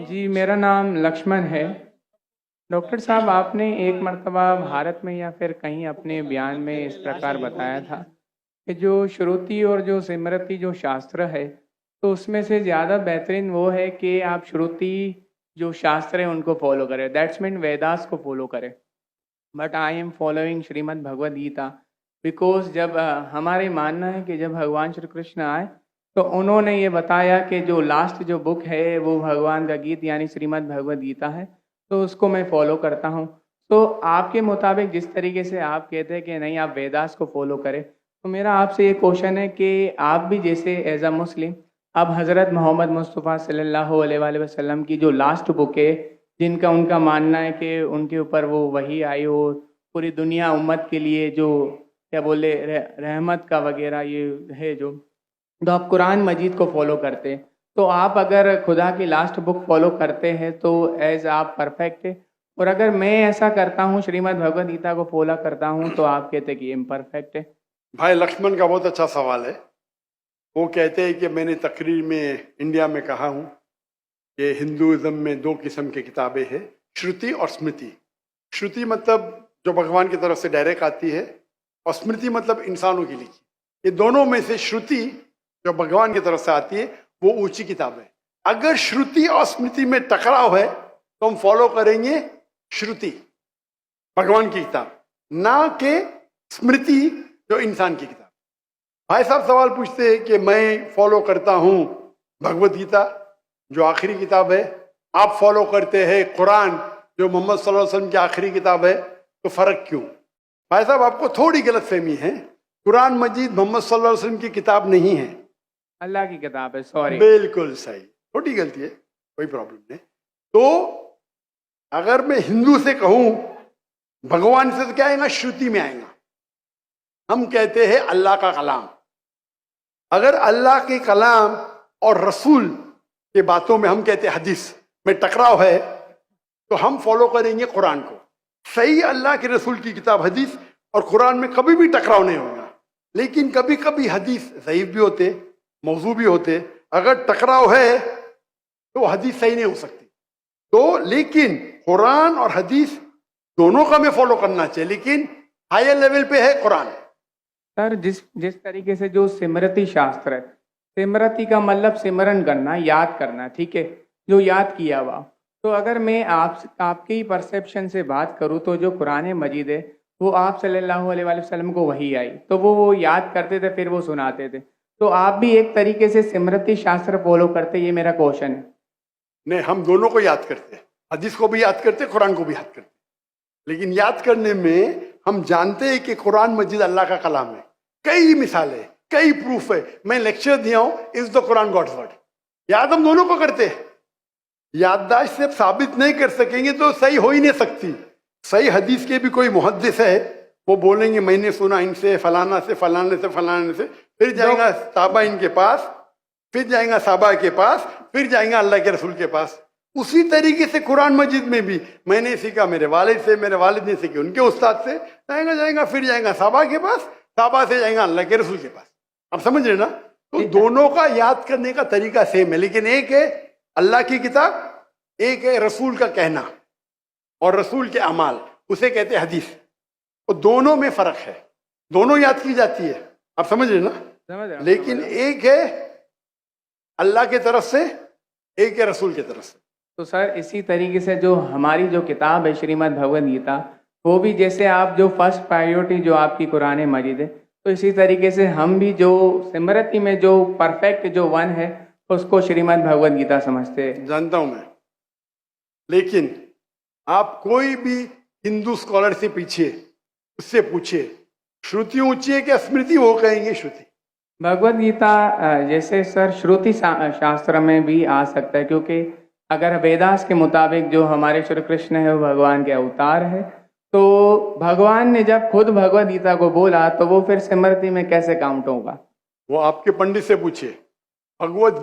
जी, मेरा नाम लक्ष्मण है। डॉक्टर साहब, आपने एक मर्तबा भारत में या फिर कहीं अपने बयान में इस प्रकार बताया था कि जो श्रुति और जो स्मृति जो शास्त्र है, तो उसमें से ज़्यादा बेहतरीन वो है कि आप श्रुति जो शास्त्र है उनको फॉलो करें, दैट्स मीन वेदास को फॉलो करें। But I am following Shrimad Bhagavad Gita because जब हमारे मानना है कि जब भगवान श्री कृष्ण आए तो उन्होंने ये बताया कि जो लास्ट जो बुक है वो भगवान का गीत यानी श्रीमद् भगवद गीता है, तो उसको मैं फॉलो करता हूँ। तो आपके मुताबिक जिस तरीके से आप कहते हैं कि नहीं आप वेदास को फॉलो करें, तो मेरा आपसे ये क्वेश्चन है कि आप भी जैसे एज अ मुस्लिम अब हज़रत मोहम्मद मुस्तफ़ा सल्लल्लाहु अलैहि वसल्लम की जो लास्ट बुक है, जिनका उनका मानना है कि उनके ऊपर वो वही आई हो पूरी दुनिया उम्मत के लिए जो क्या बोले रहमत का वगैरह ये है जो, तो आप कुरान मजीद को फॉलो करते हैं। तो आप अगर खुदा की लास्ट बुक फॉलो करते हैं तो एज आप परफेक्ट है, और अगर मैं ऐसा करता हूँ श्रीमद् भगवद गीता को फॉलो करता हूँ तो आप कहते हैं कि इम्परफेक्ट है। भाई लक्ष्मण का बहुत अच्छा सवाल है। वो कहते हैं कि मैंने तकरीर में इंडिया में कहा हूँ कि हिंदुइज्म में दो किस्म की किताबें हैं, श्रुति और स्मृति। श्रुति मतलब जो भगवान की तरफ से डायरेक्ट आती है, और स्मृति मतलब इंसानों की लिखी। ये दोनों में से श्रुति जो भगवान की तरफ से आती है वो ऊंची किताब है। अगर श्रुति और स्मृति में टकराव है तो हम फॉलो करेंगे श्रुति, भगवान की किताब, ना कि स्मृति जो इंसान की किताब। भाई साहब सवाल पूछते हैं कि मैं फॉलो करता हूं भगवत गीता जो आखिरी किताब है, आप फॉलो करते हैं कुरान जो मोहम्मद सल्लल्लाहु अलैहि वसल्लम की आखिरी किताब है, तो फर्क क्यों? भाई साहब आपको थोड़ी गलतफहमी है। कुरान मजीद मोहम्मद सल्लल्लाहु अलैहि वसल्लम की किताब नहीं है, अल्लाह की किताब है। सॉरी, बिल्कुल सही, छोटी गलती है, कोई प्रॉब्लम नहीं। तो अगर मैं हिंदू से कहूं भगवान से, तो क्या आएगा? श्रुति में आएगा। हम कहते हैं अल्लाह का कलाम। अगर अल्लाह के कलाम और रसूल के बातों में हम कहते हैं हदीस में टकराव है, तो हम फॉलो करेंगे कुरान को। सही अल्लाह के रसूल की किताब हदीस और कुरान में कभी भी टकराव नहीं होगा, लेकिन कभी कभी हदीस ज़ईफ भी होते, मौजू भी होते। अगर टकराव है तो हदीस सही नहीं हो सकती। तो लेकिन कुरान और हदीस दोनों का हमें फॉलो करना चाहिए, लेकिन हायर लेवल पे है कुरान। सर, जिस जिस तरीके से जो स्मृति शास्त्र है, स्मृति का मतलब सिमरन करना, याद करना, ठीक है, जो याद किया हुआ। तो अगर मैं आपके ही परसेप्शन से बात करूँ तो जो कुरान मजीद है वो आप सल्लल्लाहु अलैहि वसल्लम को वही आई, तो वो याद करते थे, फिर वो सुनाते थे। तो आप भी एक तरीके से स्मृति शास्त्र फॉलो करते, ये मेरा क्वेश्चन है। नहीं, हम दोनों को याद करते हैं, हदीस को भी याद करते, कुरान को भी याद करते। लेकिन याद करने में हम जानते हैं कि कुरान मजीद अल्लाह का कलाम है। कई मिसालें, कई प्रूफ है। मैं लेक्चर दिया हूं, is the Quran God's word. याद हम दोनों को करते हैं। याददाश्त से साबित नहीं कर सकेंगे तो सही हो ही नहीं सकती। सही हदीस के भी कोई मुहद्दिस है, वो बोलेंगे मैंने सुना इनसे फलाना से फलाने से फलाने से, फिर जाएगा साहबा इनके पास, फिर जाएगा साहबा के पास, फिर जाएगा अल्लाह के रसूल के पास। उसी तरीके से कुरान मजीद में भी मैंने सीखा मेरे वालिद से, मेरे वालिद ने सीखी उनके उस्ताद से, जाएगा फिर जाएगा साहबा के पास, साहबा से जाएगा अल्लाह के रसूल के पास। आप समझ रहे ना? तो दोनों का याद करने का तरीका सेम है, लेकिन एक है अल्लाह की किताब, एक है रसूल का कहना और रसूल के अमाल, उसे कहते हैं हदीस। तो दोनों में फर्क है, दोनों याद की जाती है। आप समझ रहे ना? समझ रहे, लेकिन एक है अल्लाह की तरफ से, एक है रसूल की तरफ से। तो सर इसी तरीके से जो हमारी जो किताब है श्रीमद् भगवद गीता, वो भी जैसे आप जो फर्स्ट प्रायोरिटी जो आपकी कुरान मजीद है, तो इसी तरीके से हम भी जो स्मृति में जो परफेक्ट जो वन है उसको श्रीमद् भगवद गीता समझते हैं। जानता हूं मैं, लेकिन आप कोई भी हिंदू स्कॉलर से पीछे उससे पूछे श्रुति ऊंची है क्या स्मृति, वो कहेंगे श्रुति। भगवद गीता जैसे सर श्रुति शास्त्र में भी आ सकता है, क्योंकि अगर वेदास के मुताबिक जो हमारे श्री कृष्ण है वो भगवान के अवतार है, तो भगवान ने जब खुद भगवद गीता को बोला तो वो फिर स्मृति में कैसे काउंट होगा? वो आपके पंडित से पूछिए। भगवद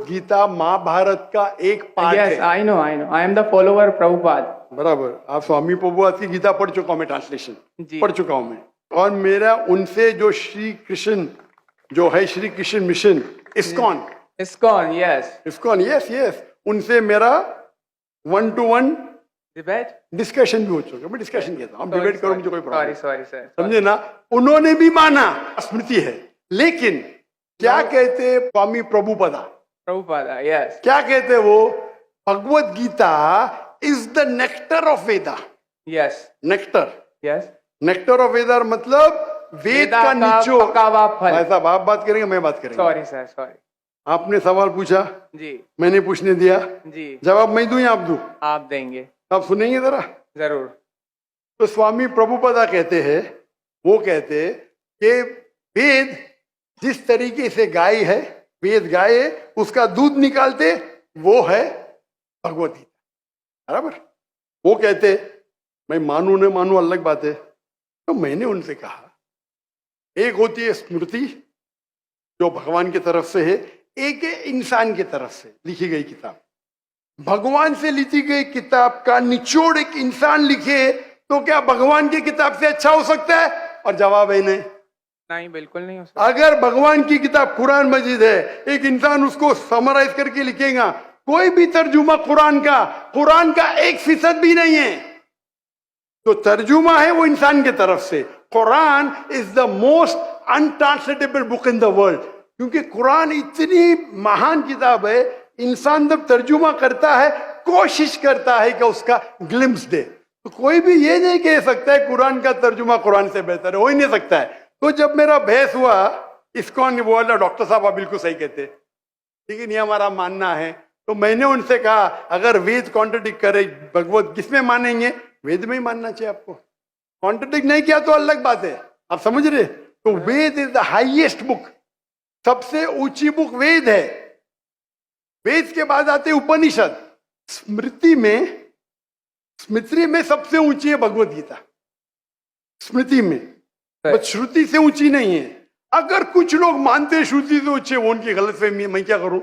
गीता महाभारत का एक पार्ट है। I know, I am the follower Prabhupada. बराबर, आप स्वामी प्रभुपाद की गीता पढ़ चुका हूं मैं, ट्रांसलेशन पढ़ चुका हूं मैं। और मेरा उनसे जो श्री कृष्ण जो है, Shri Krishna mission ISKCON, ISKCON, yes. ISKCON, yes yes, उनसे मेरा 1-to-1 Debate? डिस्कशन भी हो चुका है। मैं डिस्कशन कहता हूँ, हम डिबेट करो, मुझे कोई प्रॉब्लम Sorry, sir. समझे ना। उन्होंने भी माना, स्मृति है, लेकिन क्या कहते स्वामी प्रभुपदा, Prabhupada, yes. क्या कहते वो, Bhagavad Gita is the nectar of Veda. Yes. Nectar, Yes. Nectar of Veda मतलब वेद वेदा का निचोड़। पका हुआ फल। भाई साहब आप बात करेंगे, मैं बात करेंगे। Sorry, sir. Sorry. आपने सवाल पूछा, जी मैंने पूछने दिया, जी, जवाब मैं दूं या आप दूं? आप देंगे आप सुनेंगे जरा। जरूर। तो स्वामी प्रभुपदा कहते हैं, वो कहते कि वेद जिस तरीके से गाय है, वेद गाय है, उसका दूध निकालते वो है भगवत गीता, बराबर। वो कहते, मैं मानू न मानू अलग बात है। तो मैंने उनसे कहा, एक होती है स्मृति जो भगवान की तरफ से है, एक है इंसान की तरफ से लिखी गई किताब। भगवान से लिखी गई किताब का निचोड़ एक इंसान लिखे तो क्या भगवान की किताब से अच्छा हो सकता है? और जवाब है नहीं, बिल्कुल नहीं हो सकता। अगर भगवान की किताब कुरान मजीद है, एक इंसान उसको समराइज करके लिखेगा, कोई भी तर्जुमा कुरान का 1% भी नहीं है, तो तर्जुमा है वो इंसान की तरफ से। Quran is the most untranslatable book in the world, क्योंकि कुरान इतनी महान किताब है, इंसान जब तर्जुमा करता है, कोशिश करता है कि उसका ग्लिम्स दे, तो कोई भी ये नहीं कह सकता है कुरान का तर्जुमा कुरान से बेहतर है, हो ही नहीं सकता है। तो जब मेरा बहस हुआ, ISKCON बोला डॉक्टर साहब आप बिल्कुल सही कहते, लेकिन ये हमारा मानना है। तो मैंने उनसे कहा, अगर वेद कॉन्ट्रडिक्ट करे भगवत, किसमें मानेंगे? वेद में ही मानना चाहिए आपको। कॉन्ट्रडिक्ट नहीं किया तो अलग बात है, आप समझ रहे। तो वेद इज द हाईएस्ट बुक, सबसे ऊंची बुक वेद है। वेद के बाद आते उपनिषद। स्मृति में सबसे ऊंची है भगवत गीता, स्मृति में, बस श्रुति से ऊंची नहीं है। अगर कुछ लोग मानते हैं श्रुति से ऊंची है, वो उनकी गलतफहमी है, मैं क्या करूं?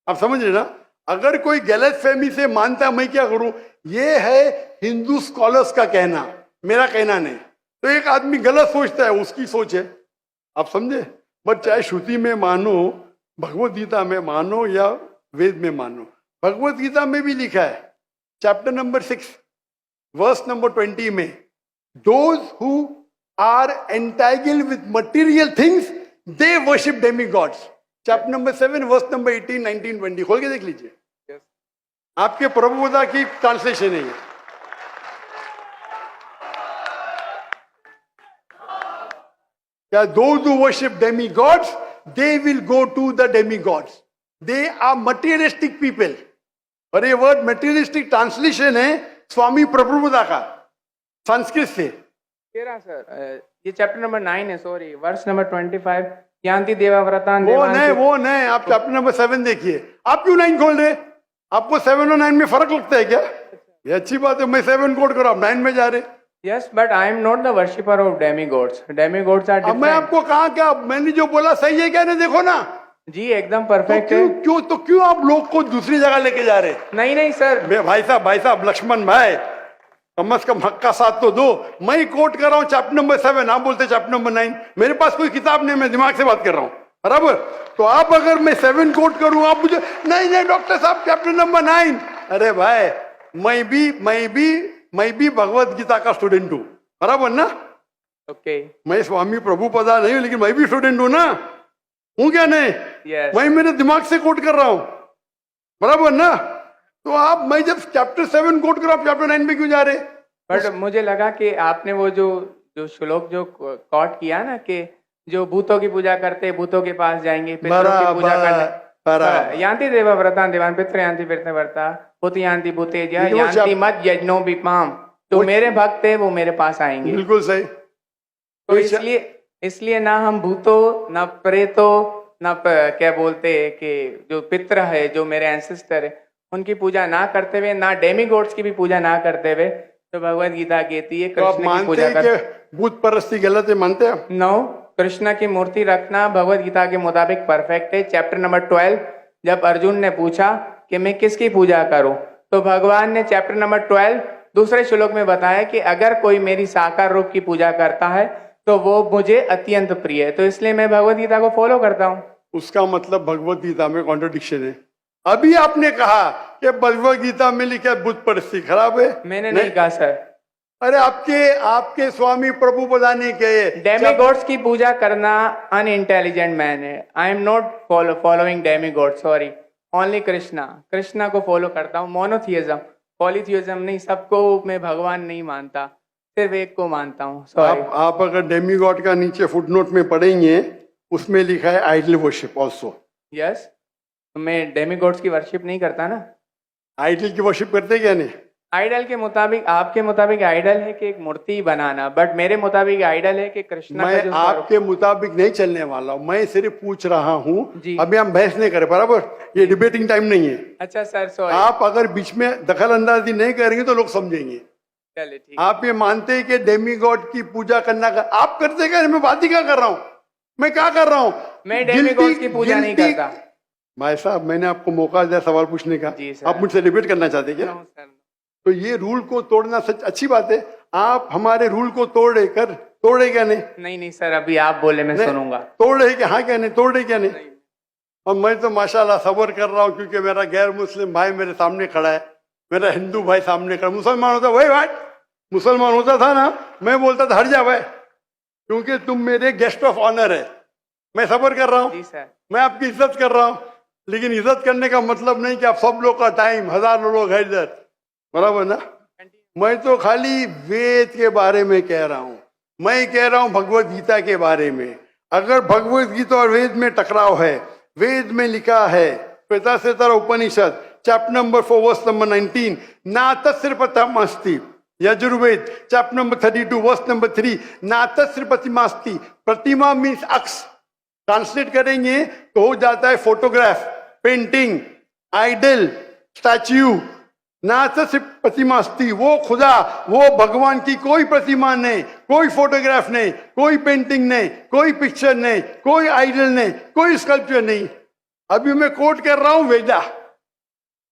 आप समझ रहे ना। अगर कोई गलतफहमी से मानता है, मैं क्या करूं? ये है हिंदू स्कॉलर्स का कहना, मेरा कहना नहीं। तो एक आदमी गलत सोचता है, उसकी सोच है, आप समझे। बट चाहे श्रुति में मानो, भगवत गीता में मानो या वेद में मानो, भगवत गीता में भी लिखा है, चैप्टर नंबर 6 वर्स नंबर 20 में, those who are entangled with material things they worship demigods. Chapter number 7 verse number 18, 19, 20 खोल के देख लीजिए। आपके प्रभुपदा की ट्रांसलेशन है ये। क्या those who worship demigods, they will go to the demigods. They are materialistic people. और ये वर्ड materialistic ट्रांसलेशन है स्वामी प्रभुपदा का संस्कृत से। सर ये चैप्टर नंबर 9 है, सॉरी, वर्स नंबर 25, यान्ति देवाव्रतान् वो देवान्। नहीं, आप चैप्टर नंबर 7 देखिए। आप क्यों 9 खोल रहे? आपको 7 और 9 में फर्क लगता है क्या? ये अच्छी बात है, मैं 7 कोट करो, आप 9 में जा रहे। Yes, but I am not the worshipper of demigods. Demigods are अब different. मैं आपको कहा क्या, मैंने जो बोला सही है क्या? नहीं देखो ना जी, एकदम परफेक्ट है। क्यों आप लोग को दूसरी जगह लेके जा रहे? नहीं सर। भाई साहब लक्ष्मण भाई, कम से कम हक का साथ तो दो। मैं कोट कर रहा हूँ चैप्टर नंबर 7, आप बोलते चैप्टर नंबर 9। मेरे पास कोई किताब नहीं, मैं दिमाग से बात कर रहा हूँ, बराबर। तो आप अगर मैं 7 कोट करूँ, आप मुझे नहीं डॉक्टर साहब चैप्टर नंबर 9। अरे भाई, मैं भी भगवत गीता का स्टूडेंट हूँ, बराबर ना। ओके। मैं स्वामी प्रभुपदा नहीं हूँ, लेकिन मैं भी स्टूडेंट हूँ ना, हूँ क्या नहीं? Yes. मैं मेरे दिमाग से कोट कर रहा हूँ, बराबर ना। तो आप, मैं जब चैप्टर 7 कोट कर रहा हूँ, चैप्टर 9 में क्यों जा रहे? बट मुझे लगा कि आपने वो जो श्लोक जो कोट किया ना, कि जो भूतों की पूजा करते भूतों के पास जाएंगे, पितरों की पूजा करने, यान्ति देवाव्रतान् देवान् पितृयान्ति पितृव्रता भूतयान्ति भूतेज्य यान्ति मद् यज्ञो विपाम। तो मेरे भक्त है, वो मेरे पास आएंगे। बिल्कुल सही। तो इसलिए ना हम भूतों, ना प्रेतों, ना क्या बोलते हैं कि जो पितर है, जो मेरे एंसेस्टर है, उनकी पूजा ना करते हुए, ना डेमीगॉड्स की भी पूजा ना करते हुए, तो भगवत गीता कहती है कृष्ण की पूजा कर। भूत परस्ती गलत है, मानते हैं? नो, कृष्ण की मूर्ति रखना भगवत गीता के मुताबिक परफेक्ट है। चैप्टर नंबर 12, जब अर्जुन ने पूछा कि मैं किसकी पूजा करूं, तो भगवान ने चैप्टर नंबर 12 दूसरे श्लोक में बताया कि अगर कोई मेरी साकार रूप की पूजा करता है तो वो मुझे अत्यंत प्रिय है। तो इसलिए मैं भगवत गीता को फॉलो करता हूँ। उसका मतलब भगवत गीता में कॉन्ट्रडिक्शन है। अभी आपने कहा कि भगवत गीता में लिखा है बुत परिस्थिति खराब है। मैंने नहीं कहा सर। अरे आपके स्वामी प्रभु बताने के डेमीगॉड्स की पूजा करना अनइंटेलिजेंट मैन है। I am not following demigod, sorry, only Krishna को फॉलो करता हूँ। मोनोथियज्म, पॉलीथियज्म नहीं, सबको मैं भगवान नहीं मानता, सिर्फ एक को मानता हूँ, सॉरी। आप अगर डेमीगॉड का नीचे फुटनोट में पढ़ेंगे उसमें लिखा है आइडल वर्शिप ऑल्सो। यस, मैं डेमीगॉड्स की वर्शिप नहीं करता ना। आइडल की वर्शिप करते क्या नहीं? आइडल के मुताबिक, आपके मुताबिक आइडल है कि एक मूर्ति बनाना, बट मेरे मुताबिक आइडल है कि कृष्णा का मैं जो आपके मुताबिक नहीं चलने वाला हूँ, मैं सिर्फ पूछ रहा हूँ। जी। अभी हम बहस नहीं करें, बराबर? ये डिबेटिंग टाइम नहीं है। अच्छा सर, सॉरी। आप अगर बीच में दखल अंदाजी नहीं करेंगे तो लोग समझेंगे। चलिए ठीक। आप ये मानते हैं कि डेमीगॉड की पूजा करना आप करते क्या? मैं बात ही क्या कर रहा हूँ? मैं क्या कर रहा हूँ? मैं डेमीगॉड की पूजा नहीं करता। भाई साहब, मैंने आपको मौका दिया सवाल पूछने का, आप मुझसे डिबेट करना चाहते क्या? तो ये रूल को तोड़ना सच अच्छी बात है। आप हमारे रूल को तोड़े क्या नहीं? नहीं सर, अभी आप बोले मैं सुनूंगा। तोड़े क्या? हाँ क्या नहीं? तोड़े क्या नहीं? और मैं तो माशाल्लाह सब्र कर रहा हूँ, क्योंकि मेरा गैर मुस्लिम भाई मेरे सामने खड़ा है, मेरा हिंदू भाई सामने खड़ा। मुसलमान होता वही भाई, मुसलमान होता था ना, मैं बोलता था हट जा भाई, क्योंकि तुम मेरे गेस्ट ऑफ ऑनर है। मैं सब्र कर रहा हूँ, मैं आपकी इज्जत कर रहा हूँ, लेकिन इज्जत करने का मतलब नहीं कि आप सब लोग का टाइम, हजारों लोग है इधर, बराबर ना? मैं तो खाली वेद के बारे में कह रहा हूं। मैं कह रहा हूं भगवत गीता के बारे में। अगर भगवत गीता और वेद में टकराव है, वेद में लिखा है Shvetashvatara Upanishad chapter number 4 verse number 19, ना तस्र प्रतिमास्ति। Yajurveda chapter number 32 verse number 3, ना तस्र प्रतिमास्ति। प्रतिमा मीन्स अक्स, ट्रांसलेट करेंगे तो हो जाता है फोटोग्राफ, पेंटिंग, आइडल, स्टैच्यू। ना तो सिर्फ प्रतिमास्ती, वो खुदा, वो भगवान की कोई प्रतिमा नहीं, कोई फोटोग्राफ नहीं, कोई पेंटिंग नहीं, कोई पिक्चर नहीं, कोई आइडल नहीं, कोई स्कल्पचर नहीं। अभी मैं कोट कर रहा हूं वेदा।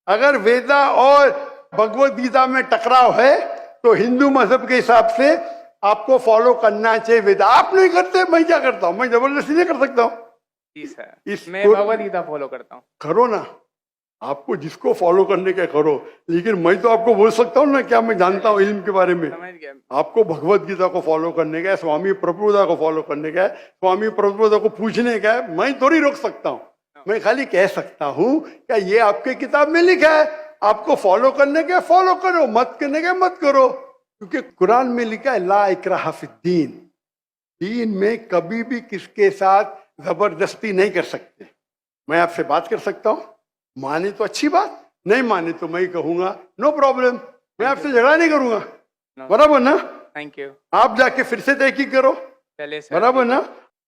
अगर वेदा और भगवत गीता में टकराव है तो हिंदू मजहब के हिसाब से आपको फॉलो करना चाहिए वेदा। आप नहीं करते, मैं क्या करता हूं? मैं जबरदस्ती नहीं कर सकता हूं। मैं भगवत गीता फॉलो करता हूं। करो ना, आपको जिसको फॉलो करने का करो, लेकिन मैं तो आपको बोल सकता हूँ ना क्या मैं जानता हूँ इल्म के बारे में। आपको भगवत गीता को फॉलो करने का है, स्वामी प्रभुदा को फॉलो करने का है, स्वामी प्रभुदा को पूछने का है। मैं थोड़ी रोक सकता हूँ, मैं खाली कह सकता हूँ क्या ये आपके किताब में लिखा है, आपको फॉलो करने का फॉलो करो, मत करने का मत करो। क्योंकि कुरान में लिखा है ला इकराहा फिद्दीन, दीन में कभी भी किसके साथ जबरदस्ती नहीं कर सकते। मैं आपसे बात कर सकता हूँ, माने तो अच्छी बात, नहीं माने तो मैं कहूंगा नो प्रॉब्लम, मैं आपसे झगड़ा नहीं करूंगा, बराबर ना? Thank you. आप जाके फिर से तहकीक करो, बराबर ना?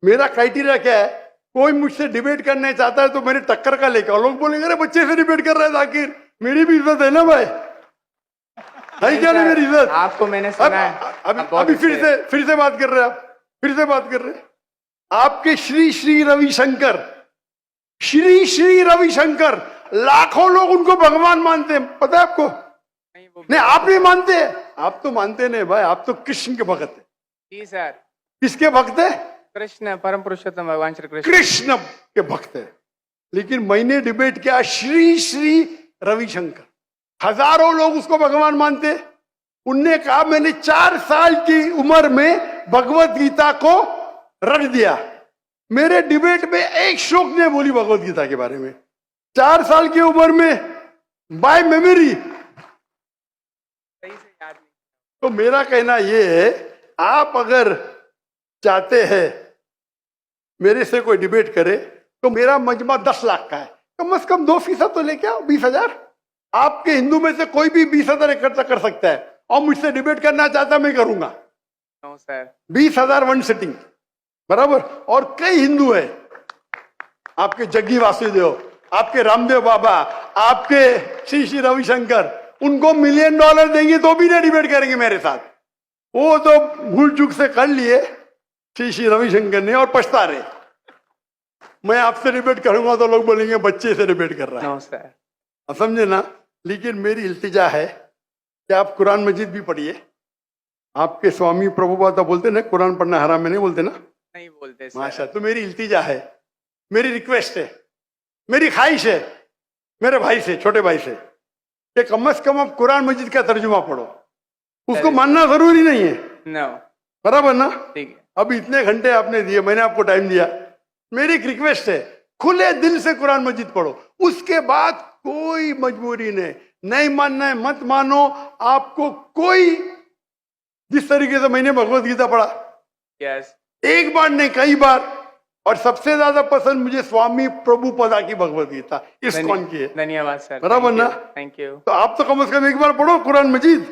मेरा क्राइटेरिया क्या है? कोई मुझसे डिबेट करना चाहता है तो मेरे टक्कर का लेकर, लोग बोलेंगे अरे बच्चे से डिबेट कर रहे हैं जाकिर, मेरी भी इज्जत है ना भाई, है क्या नहीं मेरी इज्जत? आपको मैंने सुना है। अभी फिर से बात कर रहे हैं आप, फिर से बात कर रहे हैं। आपके श्री श्री रविशंकर, श्री श्री रविशंकर, लाखों लोग उनको भगवान मानते हैं, पता है आपको? नहीं, आप नहीं मानते, आप तो मानते नहीं भाई, आप तो कृष्ण के भक्त है। जी सर। किसके भक्त है? कृष्ण, परम पुरुषोत्तम भगवान श्री कृष्ण, कृष्ण के भक्त है। लेकिन मैंने डिबेट किया श्री श्री रविशंकर, हजारों लोग उसको भगवान मानते। उनने कहा मैंने 4 साल की उम्र में भगवत गीता को रट दिया। मेरे डिबेट में एक श्लोक ने बोली भगवत गीता के बारे में, 4 साल की उम्र में, बाय मेमोरी। सही से याद नहीं। तो मेरा कहना यह है, आप अगर चाहते हैं मेरे से कोई डिबेट करे तो मेरा मजमा 10 लाख का है, कम से कम 2% तो लेके आओ, 20,000। आपके हिंदू में से कोई भी 20,000 इकट्ठा कर सकता है और मुझसे डिबेट करना चाहता मैं करूंगा। No sir. 20,000 वन सिटिंग, बराबर। और कई हिंदू है, आपके जग्गी वासुदेव, आपके रामदेव बाबा, आपके श्री श्री रविशंकर, उनको $1 मिलियन देंगे तो भी नहीं डिबेट करेंगे मेरे साथ। वो तो भूल चूक से कर लिए श्री श्री रविशंकर ने और पछता रहे। मैं आपसे डिबेट करूंगा तो लोग बोलेंगे बच्चे से डिबेट कर रहा है। No sir. आप समझे ना? लेकिन मेरी इल्तिजा है कि आप कुरान मजीद भी पढ़िए। आपके स्वामी प्रभुपाद बोलते ना कुरान पढ़ना हराम है, नहीं बोलते ना? नहीं बोलते माशा। तो मेरी इल्तिजा है, मेरी रिक्वेस्ट है, मेरी ख्वाहिश है मेरे भाई से, छोटे भाई से, कि कम से कम आप कुरान मजीद का तर्जुमा पढ़ो। उसको मानना जरूरी नहीं है, नो, बराबर ना? ठीक है। अब इतने घंटे आपने दिए, मैंने आपको टाइम दिया, मेरी एक रिक्वेस्ट है, खुले दिल से कुरान मजीद पढ़ो। उसके बाद कोई मजबूरी नहीं मानना है मत मानो, आपको कोई, जिस तरीके से मैंने भगवत गीता पढ़ा, यस, एक बार नहीं कई बार, और सबसे ज्यादा पसंद मुझे स्वामी प्रभुपदा की भगवत गीता, इस्कॉन की है। धन्यवाद सर, बराबर ना? Thank you. तो आप तो कम से कम एक बार पढ़ो कुरान मजीद।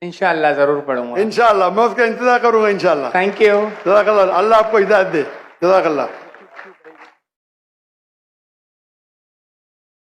इंशाल्लाह जरूर पढ़ूंगा। इंशाल्लाह मैं उसका इंतजार करूंगा इंशाल्लाह। Thank you. जज़ाकल्लाह, अल्लाह आपको हिदायत दे। जज़ाकल्लाह।